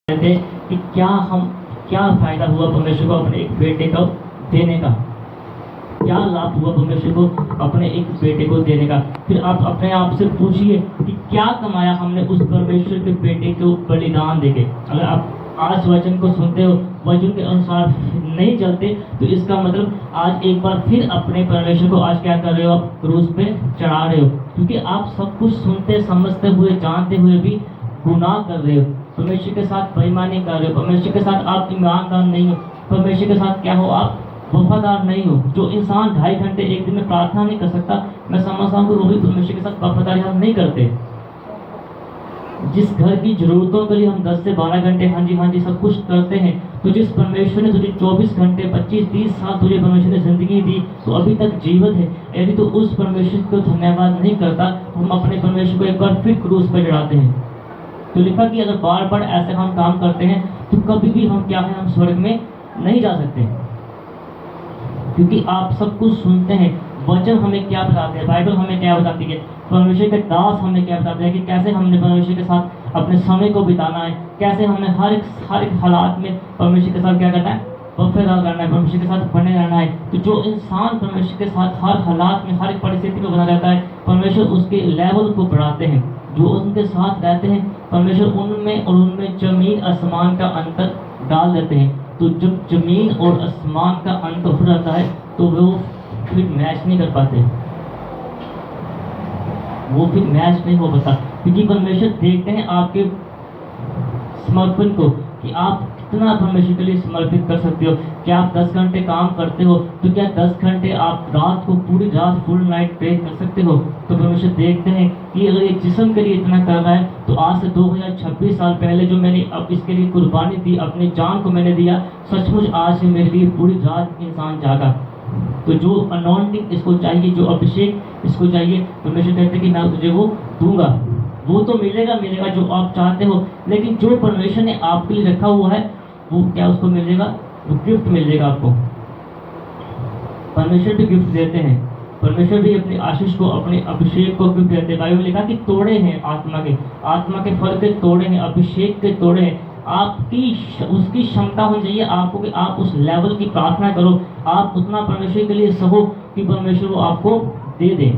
थे कि क्या फायदा हुआ परमेश्वर को अपने एक बेटे को देने का, क्या लाभ हुआ परमेश्वर को अपने एक बेटे को देने का। फिर आप अपने आप से पूछिए कि क्या कमाया हमने उस परमेश्वर के बेटे को बलिदान देके। अगर आप आज वचन को सुनते हो, वचन के अनुसार नहीं चलते, तो इसका मतलब आज एक बार फिर अपने परमेश्वर को आज क्या कर रहे हो, आप क्रूस पे चढ़ा रहे हो। क्योंकि आप सब कुछ सुनते समझते हुए जानते हुए भी गुनाह कर रहे हो, परमेश्वर के साथ बेईमानी कर रहे हो, परमेश्वर के साथ आप ईमानदार नहीं हो, परमेश्वर के साथ क्या हो, आप वफादार नहीं हो। जो इंसान 2.5 घंटे एक दिन में प्रार्थना नहीं कर सकता, मैं समझता हूँ कि वो भी परमेश्वर के साथ वफादारी हम नहीं करते। जिस घर की जरूरतों के लिए हम 10 से 12 घंटे हाँ जी सब कुछ करते हैं, तो जिस परमेश्वर ने तुझे 24 घंटे 25-30 साल तुझे परमेश्वर ने जिंदगी दी, तो अभी तक जीवित है, यदि तो उस परमेश्वर को धन्यवाद नहीं करता, हम अपने परमेश्वर को एक बार फिर क्रूस पर चढ़ाते हैं। तो लिखा कि अगर बार बार ऐसे हम काम करते हैं तो कभी भी हम क्या है, हम स्वर्ग में नहीं जा सकते। क्योंकि आप सब कुछ सुनते हैं, वचन हमें क्या बताते हैं, बाइबल हमें क्या बताती है, परमेश्वर के दास हमें क्या बताते हैं कि कैसे हमने परमेश्वर के साथ अपने समय को बिताना है, कैसे हमने हर एक हालात में परमेश्वर के साथ क्या करना है, वफादार करना है, परमेश्वर के साथ बने रहना है। तो जो इंसान परमेश्वर के साथ हर हालात में, हर एक परिस्थिति में बना रहता है, परमेश्वर उसके लेवल को बढ़ाते हैं। जो उनके साथ रहते हैं, परमेश्वर उनमें और उनमें जमीन आसमान का अंतर डाल देते हैं। तो जब जमीन और आसमान का अंतर हो जाता है, तो वो फिर मैच नहीं कर पाते, वो फिर मैच नहीं हो पाता। क्योंकि परमेश्वर देखते हैं आपके समर्पण को, कि आप कितना परमेश्वर के लिए समर्पित कर सकते हो। क्या आप 10 घंटे काम करते हो, तो क्या 10 घंटे आप रात को पूरी रात फुल नाइट प्रे कर सकते हो। तो परमेश्वर देखते हैं कि अगर एक जिस्म के लिए इतना कर रहा है, तो आज से 2026 साल पहले जो मैंने अब इसके लिए कुर्बानी दी, अपनी जान को मैंने दिया, सचमुच आज से मेरे लिए पूरी रात इंसान जागा। तो जो अनॉइंटिंग इसको चाहिए, जो अभिषेक इसको चाहिए, परमेश्वर कहते हैं कि मैं तुझे वो दूंगा। वो तो मिलेगा जो आप चाहते हो, लेकिन जो परमेश्वर ने आपके लिए रखा हुआ है, वो क्या उसको मिलेगा, वो गिफ्ट मिलेगा आपको। परमेश्वर भी गिफ्ट देते हैं, परमेश्वर भी अपनी आशीष को, अपने अभिषेक को गिफ्ट देते हैं। बाइबल में लिखा कि तोड़े हैं आत्मा के फल के तोड़े हैं, अभिषेक के तोड़े हैं। आपकी उसकी क्षमता होनी चाहिए आपको कि आप उस लेवल की प्रार्थना करो, आप उतना परमेश्वर के लिए सहो कि परमेश्वर वो आपको दे दे,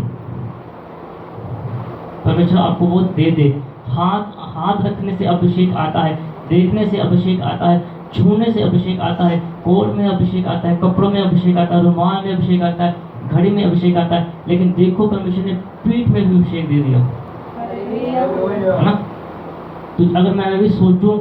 परमेश्वर आपको वो दे दे। हाथ रखने से अभिषेक आता है, देखने से अभिषेक आता है, छूने से अभिषेक आता है, कोट में अभिषेक आता है, कपड़ों में अभिषेक आता है, रुमाल में अभिषेक आता है, घड़ी में अभिषेक आता है। लेकिन देखो परमेश्वर ने पीठ में भी अभिषेक दे दिया, है ना। तो अगर मैं अभी सोचूं,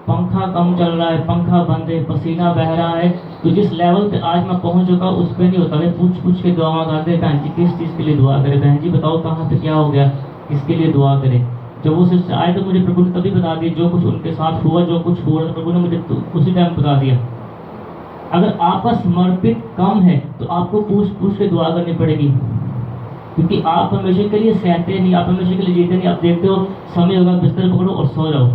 पंखा कम चल रहा है, पंखा बंद है, पसीना बह रहा है, तो जिस लेवल पे आज मैं पहुंच चुका उस पर नहीं होता। वे पूछ के दुआ करते, बहन जी किस चीज़ के लिए दुआ करें, बहन जी बताओ कहाँ पे क्या हो गया, किसके लिए दुआ करें। जब वो सिस्टर आए तो मुझे प्रभु ने तभी बता दिया, जो कुछ उनके साथ हुआ, जो कुछ हुआ प्रभु ने मुझे उसी टाइम बता दिया। अगर आपका समर्पित कम है, तो आपको पूछ के दुआ करनी पड़ेगी, क्योंकि आप परमेश्वर के लिए सहते नहीं, आप परमेश्वर के लिए जीते नहीं। आप देखते हो समय होगा, बिस्तर पकड़ो और सो जाओ।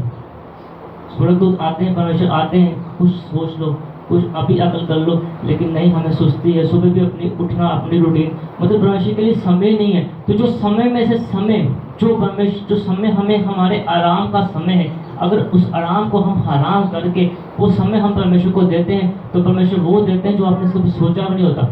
स्वर्गदूत आते हैं, परमेश्वर आते हैं, कुछ सोच लो, कुछ अभी अकल कर लो, लेकिन नहीं, हमें सुस्ती है, सुबह भी अपनी उठना, अपनी रूटीन, मतलब परमेश्वर के लिए समय नहीं है। तो जो समय में से समय, जो समय हमें हमारे आराम का समय है, अगर उस आराम को हम हराम करके वो समय हम परमेश्वर को देते हैं, तो परमेश्वर वो देते हैं जो आपने कभी सोचा भी नहीं होता।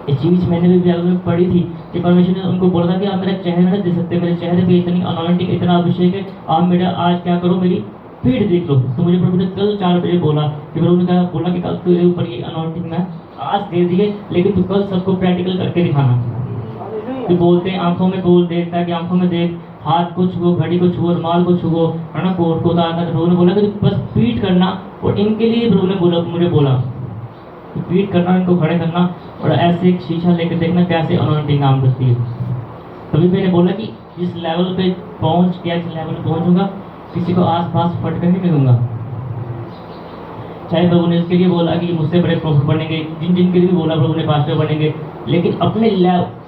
ये चीज़ मैंने भी बाइबल में पढ़ी थी कि परमेश्वर ने उनको बोला था कि आप मेरा चेहरा नहीं दे सकते, मेरे चेहरे पे इतनी अनॉइंटिंग, इतना अभिषेक है, आप मेरा आज क्या करो, मेरी पीठ देख लो। तो मुझे प्रभु ने कल 4 बजे बोला कि प्रभु ने बोला कि कल तेरे ऊपर ये अनॉइंटिंग मैं आज दे दिए, लेकिन तू कल सबको प्रैक्टिकल करके दिखाना। तो बोलते हैं आंखों में बोल, देखता है कि आंखों में देख, हाथ को छुओ, घड़ी को छुओ, रुमाल को छुओ, है ना, कोट को उतारना। तो प्रभु ने बोला कि बस पीठ करना, और इनके लिए प्रभु ने मुझे बोला कि पीठ करना, इनको खड़े करना, और ऐसे एक शीशा लेकर देखना कैसे अनॉइंटिंग काम करती है। तभी मैंने बोला कि जिस लेवल पे पहुंच गया, जिस लेवल पे पहुंचूंगा, किसी को आस पास फटकर नहीं दूंगा। चाहे प्रभु ने इसके लिए बोला कि मुझसे बड़े प्रॉफिट बनेंगे, जिनके लिए भी बोला प्रभु ने पास्टर बनेंगे, लेकिन अपने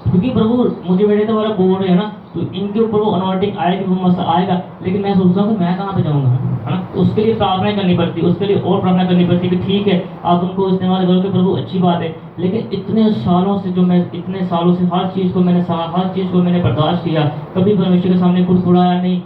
क्योंकि प्रभु मुझे बेटे तो बड़ा बोल रहे हैं ना, तो इनके ऊपर वो अनॉइंटिंग आएगी, वो मसा आएगा, लेकिन मैं सोचता हूँ कि मैं कहाँ पे जाऊँगा, है ना। तो उसके लिए प्रार्थना करनी पड़ती है, उसके लिए और प्रार्थना करनी पड़ती है कि ठीक है आप उनको इस्तेमाल करोगे प्रभु, अच्छी बात है। लेकिन इतने सालों से हर चीज़ को मैंने बर्दाश्त किया, कभी परमेश्वर के सामने कुड़कुड़ाया नहीं,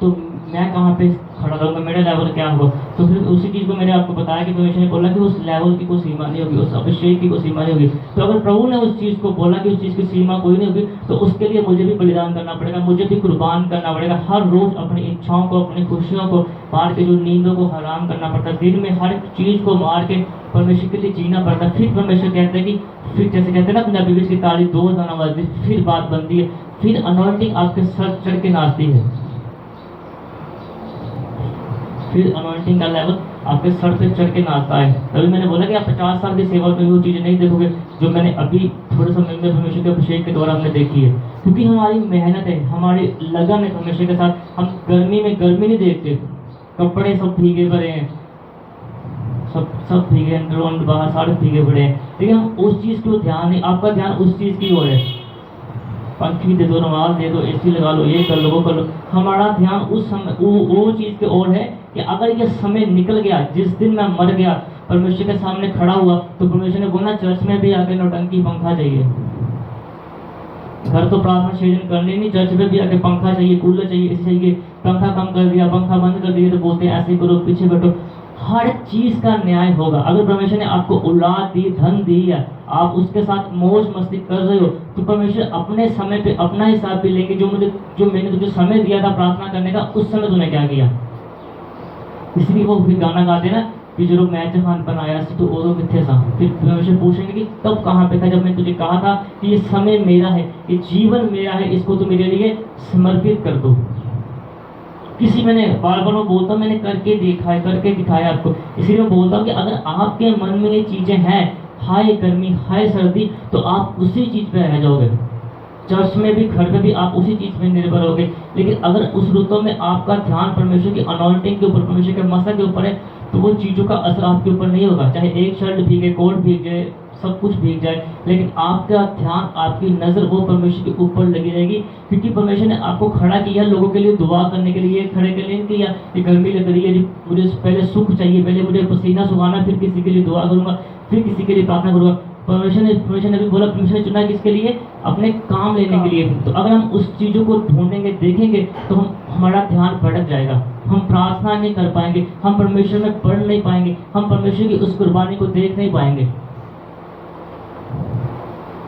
तो मैं कहाँ पे खड़ा रहूँगा, मेरा लेवल क्या होगा। तो फिर उसी चीज़ को मैंने आपको बताया कि परमेश्वर ने बोला कि उस लेवल की कोई सीमा नहीं होगी, उस अभिषेक की कोई सीमा नहीं होगी। तो अगर प्रभु ने उस चीज़ को बोला कि उस चीज़ की सीमा कोई नहीं होगी, तो उसके लिए मुझे भी बलिदान करना पड़ेगा, मुझे भी कुर्बान करना पड़ेगा। हर रोज़ अपनी इच्छाओं को, अपनी खुशियों को मार के, जो नींदों को हराम करना पड़ता है, दिन में हर चीज़ को मार के परमेश्वर के लिए जीना पड़ता है। फिर परमेश्वर कहते हैं कि फिर जैसे कहते हैं ना पंजाबी में, इसकी ताली 2 दाना बजती, फिर बात बनती है, फिर अनॉइंटिंग आपके सर चढ़ के नाचती है, फिर अनॉइंटिंग का लेवल आपके सर पे चढ़ के नाचता है। तभी मैंने बोला कि आप 50 साल की सेवा में वो चीज़ें नहीं देखोगे जो मैंने अभी थोड़े समय में परमेश्वर के अभिषेक के द्वारा हमने देखी है। क्योंकि हमारी मेहनत है, हमारी लगन है परमेश्वर के साथ। हम गर्मी में गर्मी नहीं देखते, कपड़े सब भीगे पड़े हैं, सब भीगे, अंदर बाहर सारे भीगे पड़े हैं, लेकिन हम उस चीज़ को ध्यान नहीं, आपका ध्यान उस चीज़ की ओर है। पंखी दे दो, रुमाल दे दो, एसी लगा लो, ये कर लो, वो कर लो। हमारा ध्यान उस समय वो चीज़ की ओर है कि अगर ये समय निकल गया, जिस दिन मैं मर गया, परमेश्वर के सामने खड़ा हुआ, तो परमेश्वर ने बोला चर्च में भी आके नौटंकी पंखा चाहिए। घर तो प्रार्थना 6 दिन करनी नहीं, चर्च में भी आके पंखा चाहिए, कूलर चाहिए, ऐसे चाहिए। पंखा कम कर दिया, पंखा बंद कर दिया, तो बोलते हैं ऐसे करो, पीछे बैठो। हर चीज का न्याय होगा। अगर परमेश्वर ने आपको औलाद दी, धन दी है, आप उसके साथ मौज मस्ती कर रहे हो, तो परमेश्वर अपने समय पे अपना हिसाब भी लेंगे। जो मैंने तुझे समय दिया था प्रार्थना करने का, उस समय तूने क्या किया। इसलिए वो फिर गाना गाते ना कि जो मैं जहान पर आया तो ओदो किथे सा। फिर परमेश्वर पूछेंगे कि तब कहाँ पे था जब मैं तुझे कहा था कि ये समय मेरा है, ये जीवन मेरा है, इसको तो मेरे लिए समर्पित कर दो। किसी मैंने बार बार बोलता हूँ, मैंने करके देखा है, करके दिखाया आपको। इसलिए मैं बोलता हूँ कि अगर आपके मन में ये चीजें हैं, हाय गर्मी, हाय सर्दी, तो आप उसी चीज पे रह जाओगे। चर्च में भी, घर में भी आप उसी चीज में निर्भर होगे। लेकिन अगर उस ऋतु में आपका ध्यान परमेश्वर की अनॉइंटिंग के ऊपर, परमेश्वर के मसा के ऊपर है, तो वो चीजों का असर आपके ऊपर नहीं होगा। चाहे एक शर्ट भीगे, कोट भीग जाए, सब कुछ भीग जाए, लेकिन आपका ध्यान, आपकी नजर वो परमेश्वर के ऊपर लगी रहेगी। क्योंकि परमेश्वर ने आपको खड़ा किया लोगों के लिए दुआ करने के लिए, खड़े के लिए नहीं किया कि गर्मी लग रही है, मुझे पहले सुख चाहिए, पहले मुझे पसीना सुखाना, फिर किसी के लिए दुआ करूंगा, फिर किसी के लिए प्रार्थना करूंगा। परमेश्वर ने भी बोला, परमेश्वर ने चुना किसके लिए, अपने काम लेने के लिए। तो अगर हम उस चीजों को ढूंढेंगे, देखेंगे, तो हमारा ध्यान भटक जाएगा, हम प्रार्थना नहीं कर पाएंगे, हम परमेश्वर में पढ़ नहीं पाएंगे, हम परमेश्वर की उस कुर्बानी को देख नहीं पाएंगे।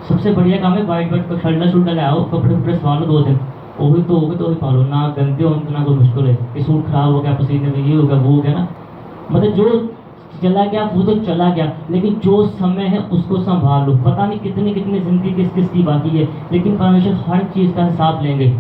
सबसे बढ़िया काम है वाइट वाइट शल्टा शुल्टा ले आओ, कपड़े कपड़े सवा लो 2 दिन, वही तो पा लो, ना गंदे हो ना कोई मुश्किल है कि सूट खराब हो गया, पसीने में ये हो गया, वो हो गया ना। मतलब जो चला गया वो तो चला गया, लेकिन जो समय है उसको संभाल लो। पता नहीं कितनी कितनी जिंदगी किस किस की बाकी है, लेकिन परमेश्वर हर चीज का हिसाब लेंगे।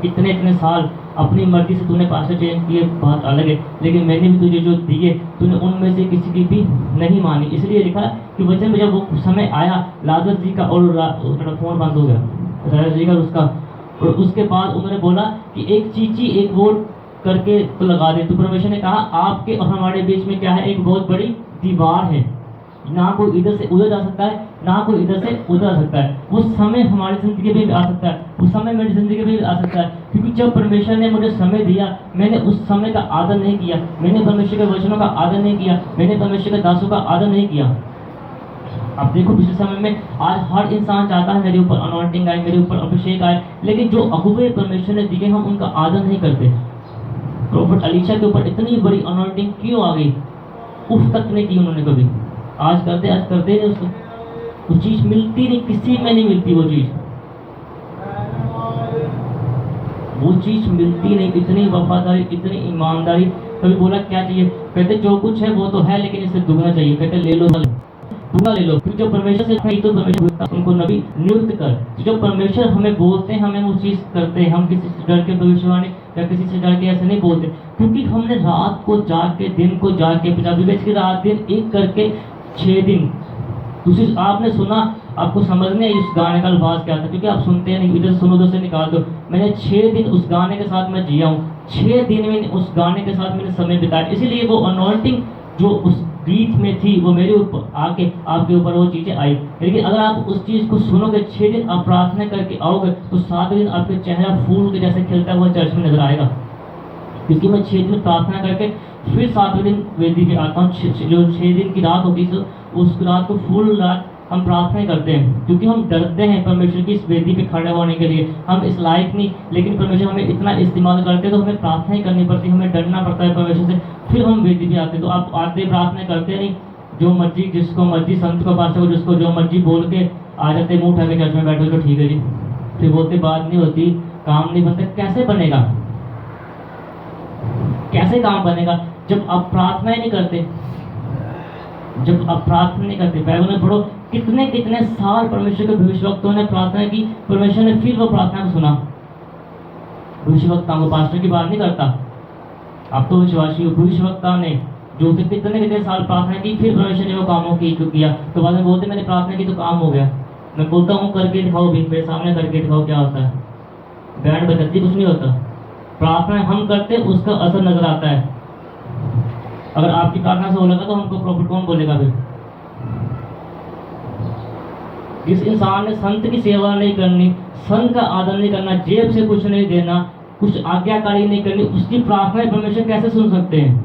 इतने इतने साल अपनी मर्जी से तूने पास्टर चेंज किए, बात अलग है, लेकिन मैंने भी तुझे जो दिए, तूने उनमें से किसी की भी नहीं मानी। इसलिए लिखा कि वचन में जब वो समय आया, लाजर जी का और फोन बंद हो गया, लाजर जी का उसका, और उसके बाद उन्होंने बोला कि एक चीची एक वोट करके तो लगा दे। तो परमेश्वर ने कहा आपके और हमारे बीच में क्या है, एक बहुत बड़ी दीवार है, ना कोई इधर से उधर जा सकता है, ना कोई इधर से उधर आ सकता है। वो समय हमारी जिंदगी में भी आ सकता है, वो समय मेरी जिंदगी में भी आ सकता है। क्योंकि जब परमेश्वर ने मुझे समय दिया, मैंने उस समय का आदर नहीं किया, मैंने परमेश्वर के वचनों का आदर नहीं किया, मैंने परमेश्वर के दासों का आदर नहीं किया। अब देखो पिछले समय में आज हर इंसान चाहता है मेरे ऊपर अनॉइंटिंग आए, मेरे ऊपर अभिषेक आए, लेकिन जो अगुवे परमेश्वर ने दिए हम उनका आदर नहीं करते। प्रॉफिट अलीशा के ऊपर इतनी बड़ी अनॉइंटिंग क्यों आ गई, उफ तक नहीं की उन्होंने कभी। आज करते नहीं, उसको वो चीज मिलती नहीं, किसी में नहीं मिलती वो चीज मिलती नहीं। इतनी वफादारी, इतनी ईमानदारी। कभी बोला क्या चाहिए, कहते जो कुछ है वो तो है, लेकिन इससे दुगना चाहिए। कहते ले लो दुगना ले लो, क्योंकि जब परमेश्वर से नहीं तो परमेश्वर उनको नबी नियुक्त कर। तो जब परमेश्वर हमें बोलते हैं, हमें वो चीज करते हैं। हम किसी से डर के भविष्यवाणी या किसी से डर के ऐसे नहीं बोलते, क्योंकि हमने रात को जाग के, दिन को जाग के, पंजाबी बेच के रात दिन एक करके 6 दिन। दूसरी आपने सुना, आपको समझ नहीं आई उस गाने का अल्फाज क्या था, क्योंकि आप सुनते हैं नहीं, इधर सुनो उधर से निकाल दो। मैंने 6 दिन उस गाने के साथ मैं जिया हूँ, 6 दिन में उस गाने के साथ मैंने समय बिताया। इसीलिए वो अनॉइंटिंग जो उस गीत में थी वो मेरे ऊपर आके आपके ऊपर वो चीजें आई। लेकिन अगर आप उस चीज को सुनोगे, 6 दिन आप प्रार्थना करके आओगे, तो 7 दिन आपके चेहरा फूल के जैसे खिलता हुआ चर्च में नजर आएगा। क्योंकि मैं 6 दिन प्रार्थना करके फिर 7वें दिन वेदी पे आता हूँ। जो 6 दिन की रात होती है, उस रात को फुल रात हम प्रार्थना करते हैं, क्योंकि हम डरते हैं परमेश्वर की इस वेदी पे खड़े होने के लिए। हम इस लायक नहीं, लेकिन परमेश्वर हमें इतना इस्तेमाल करते हैं, तो हमें प्रार्थना ही करनी पड़ती है, हमें डरना पड़ता है परमेश्वर से, फिर हम वेदी पे आते हैं। तो आप आते प्रार्थना करते नहीं, जो मर्जी जिसको मर्जी संत को पास्टर को जिसको जो मर्जी बोल के आ जाते, मुंह उठा के चर्च में बैठो तो ठीक है जी, फिर बोलते बात नहीं होती, काम नहीं बनता। कैसे बनेगा, कैसे काम बनेगा जब आप प्रार्थना ही नहीं करते, जब आप प्रार्थना नहीं करते। बाइबल में पढ़ो कितने कितने साल परमेश्वर के भविष्यवक्ताओं ने प्रार्थना की, परमेश्वर ने फिर वो प्रार्थना को सुना। भविष्यवक्ताओं को, पास्टर की बात नहीं करता, आप तो विश्वासी हो। भविष्यवक्ता ने जो कितने कितने साल प्रार्थना की, फिर परमेश्वर ने वो कामों की किया, तो बाद में बोलते मैंने प्रार्थना की तो काम हो गया। मैं बोलता हूँ करके दिखाओ भी, मेरे सामने करके दिखाओ क्या होता है। बैंड बजती कुछ नहीं होता। प्रार्थना हम करते उसका असर नजर आता है। अगर आपकी प्रार्थना से हो लगा तो हमको प्रॉफिट कौन बोलेगा फिर। जिस इंसान ने संत की सेवा नहीं करनी, संत का आदर नहीं करना, जेब से कुछ नहीं देना, कुछ आज्ञाकारी नहीं करनी, उसकी प्रार्थना परमेश्वर कैसे सुन सकते हैं?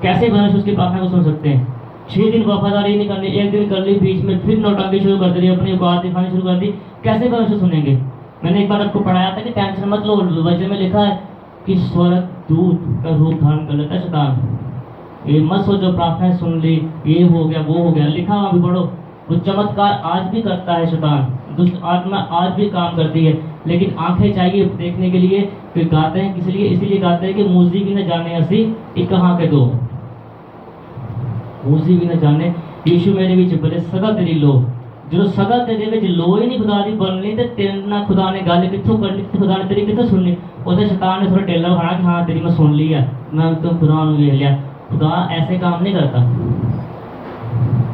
कैसे परमेश्वर उसकी प्रार्थना को सुन सकते हैं? 6 दिन वफादारी नहीं करनी, 1 दिन कर ली, बीच में फिर नौटंकी शुरू कर दी, अपनी औकात दिखानी शुरू कर दी, कैसे परमेश्वर सुनेंगे? मैंने एक बार आपको पढ़ाया था कि टेंशन मत लो, वचन में लिखा है कि स्वर्ग दूत का रूप धारण कर लेता है शैतान। ये मत सोचो प्रार्थना सुन ली, ये हो गया वो हो गया, लिखा वहां भी पढ़ो। वो चमत्कार आज भी करता है शैतान, दुष्ट आत्मा आज भी काम करती है, लेकिन आंखें चाहिए देखने के लिए। फिर गाते हैं किस लिए? इसीलिए गाते हैं कि मूसी भी न जाने असी एक कहाँ के दो, मूसी भी न जाने यीशु मेरे विच बले सदा तेरी लो। जो सदा तेरे विच लो ही नहीं खुदा दी बननी, ते तेरे ना खुदा ने गल कित्थों करनी, खुदा ने तेरी कित्थों सुननी। उधर शैतान ने थोड़ा टेला उठाया कि हाँ तेरी मैं सुन ली है, मैं तो खुदा ने ले लिया। खुदा ऐसे काम नहीं करता।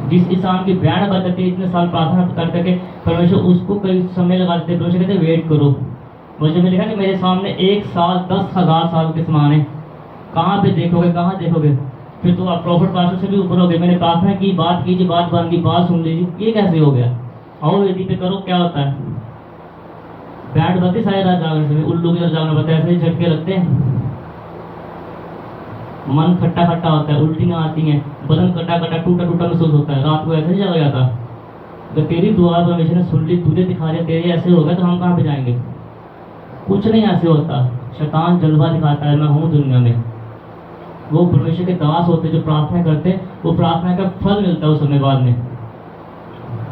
जिस इंसान की बैंड बजती है, इतने साल प्रार्थना कर करके परमेश्वर उसको कई समय लगा देते, परमेश्वर कहते वेट करो। मुझे में लिखा कि मेरे सामने 1 साल 10,000 साल के समान है, कहाँ पे देखोगे, कहाँ देखोगे? फिर तो आप प्रॉफिट पास्टर से भी ऊपर हो गए। मैंने प्रार्थना की, बात कीजिए, बात बन गई, बात सुन लीजिए, ये कैसे हो गया? आओ वेदी पे करो, क्या होता है? बैंड बजती सारे रात जागरण से, उल्लू की तरह जागरण बता, ऐसे ही झटके लगते हैं, मन खट्टा खट्टा होता है, उल्टियाँ आती हैं, बदन कटा कटा टूटा टूटा महसूस होता है। रात को ऐसे नहीं जागा जाता। अगर तेरी दुआ परमेश्वर ने सुन ली, तुझे दिखा दिया तेरे ऐसे होगा, तो हम कहाँ पे जाएंगे? कुछ नहीं ऐसे होता। शैतान जलवा दिखाता है, मैं हूँ दुनिया में। वो परमेश्वर के दास होते जो प्रार्थना करते, वो प्रार्थना का फल मिलता है उस समय बाद में।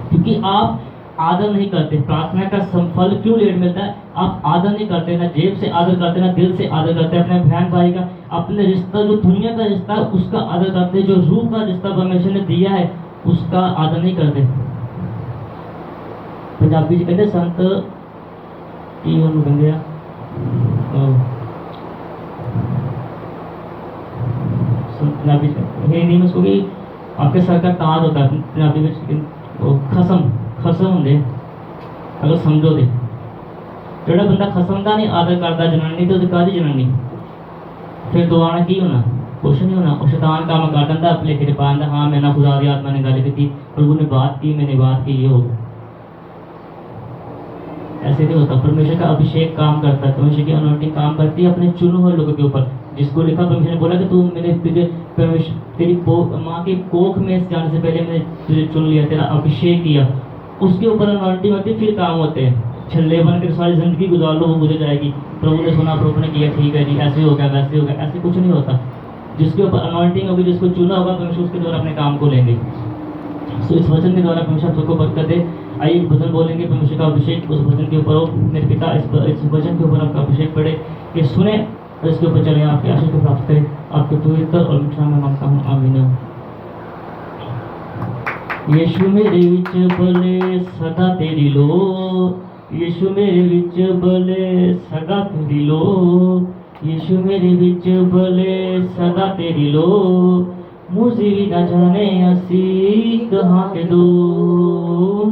क्योंकि आप आदर नहीं करते, प्रार्थना का फल क्यों लेट मिलता है? आप आदर नहीं करते, ना जेब से आदर करते, ना दिल से आदर करते, अपने बहन भाई का, अपने रिश्ता जो दुनिया का रिश्ता है उसका आदर करते, जो रूह का रिश्ता परमेश्वर ने दिया है उसका आदर नहीं करते। पंजाबी जी कहते संत की बन गया हिंदी में उसको कि आपके सर का ताज होता है, पंजाबी में खसम होंगे, अगर समझो दे जोड़ा बंदा खसम का नहीं आदर करता जनानी, तो कादी जनानी फिर दोबारा की होना? कुछ नहीं होना। और शैतान काम कर दिंदा, अपने लेखे पा दिंदा, हाँ मैंने खुदा की आत्मा ने गल की, प्रभु ने बात की, मैंने बात की, ये हो गया। ऐसे नहीं होता। परमेश्वर का अभिषेक काम करता है, परमेश्वर की अनॉइंटिंग काम करती है अपने चुने हुए लोगों के ऊपर, जिसको लिखा परमेश्वर ने बोला कि तू मैंने तुझे परमेश्वर तेरी माँ की कोख में जाने से पहले मैंने तुझे चुन लिया, तेरा अभिषेक किया। उसके ऊपर अनॉइंटिंग होती है, फिर काम होते हैं। छल्ले बन कर सारी जिंदगी गुजार लो, वो गुजर जाएगी। प्रभु ने सुना, प्रभु ने किया, ठीक है जी, ऐसे हो गया वैसे हो गया, ऐसे कुछ नहीं होता। जिसके ऊपर अनॉइंटिंग होगी, जिसको चुना होगा, परमेश्वर उसके द्वारा अपने काम को लेंगे। सो इस वचन के द्वारा परमेश्वर सबको बरकत दे। आइए एक भजन बोलेंगे, परमेश्वर का अभिषेक उस भजन के ऊपर हो। मेरे पिता इस वचन के ऊपर आपका अभिषेक पड़े, ये सुने और इसके ऊपर चले, आपके आशीष को प्राप्त करें। आपके पवित्र और मिठा में मांगता हूँ, आमीन। यीशु मेरे विच बले सदा तेरी लो, यीशु मेरे विच बले सदा तेरी लो, यीशु मेरे विच बले सदा तेरी लो, मुझे भी न जाने असी कहाँ के दो,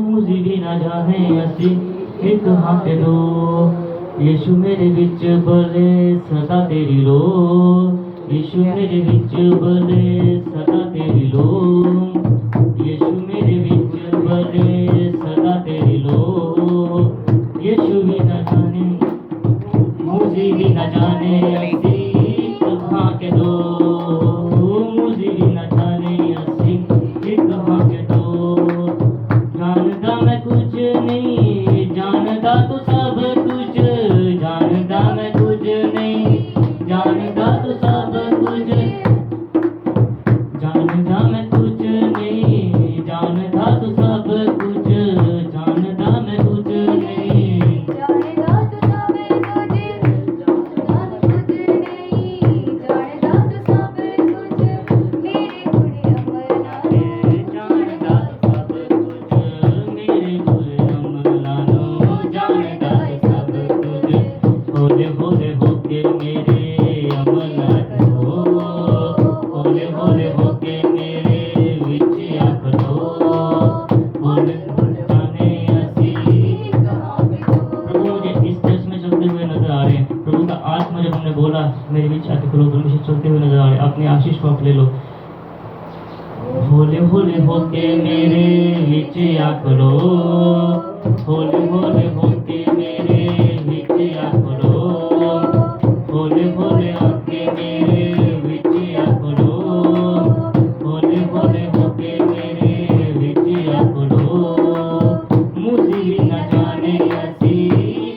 मुझे भी न जाने असी कहाँ के दो, यीशु मेरे विच बले सदा तेरी लो, यीशु मेरे विच बले सदा तेरी लो, यीशु मेरे विच बले सदा तेरी लो, यीशु भी न जाने मुझे भी न जाने असी कहाँ के दो, मुझे भी न जाने असी कहाँ के दो, होले होले होके मेरे विच आख लो होले होले जाने असी प्रभु मुझे इस चर्च में चलते हुए नजर आ रहे हैं प्रभु का आत्मा जब हमने बोला मेरे बीच आके खलो मुझे चलते हुए नजर आ रहे हैं अपनी आशीष को आप ले लो होले होले होके मेरे विच आख लो होले होले होके मेरे विच आख लो होले होले होके मेरे विच आख लो होले होले होके मेरे विच आख लो मुझे भी न जाने असी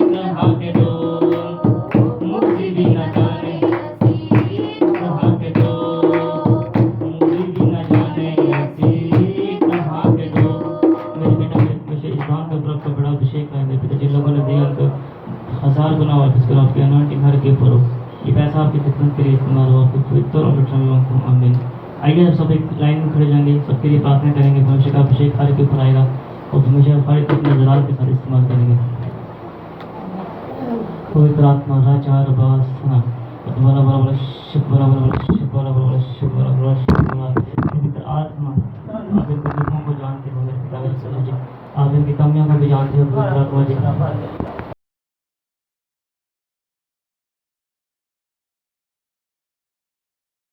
कहाँ के दो मुझे भी न जाने कहाँ के दो मुझे भी न जाने असी कहाँ के दो मेरे बेटा मुझे इस बात का प्रभु का बड़ा अभिषेक है मेरे पिता जिन लोगों ने दिया उनको 1000 गुना वापस करो आपकी अनॉइंटिंग हर के ऊपर हो ये पैसा आपकी खिदमत के लिए इस्तेमाल हो आपके पवित्र और मिठाइयों को आमीन आइए सब एक लाइन में खड़े जाएंगे सबके लिए प्रार्थना करेंगे भविष्य का अभिषेक हर के ऊपर आएगा और हमेशा हर को अपने जलाल के साथ इस्तेमाल करेंगे पवित्र आत्मा राजा रबास बड़ा बड़ा बड़ा शिव बड़ा बड़ा बड़ा शिव बड़ा बड़ा बड़ा शिव बड़ा बड़ा शिव बड़ा पवित्र आत्मा आप इनके दुखों को जानते हो मेरे पिता आप इनकी कमियों को भी जानते हो पवित्र आत्मा जी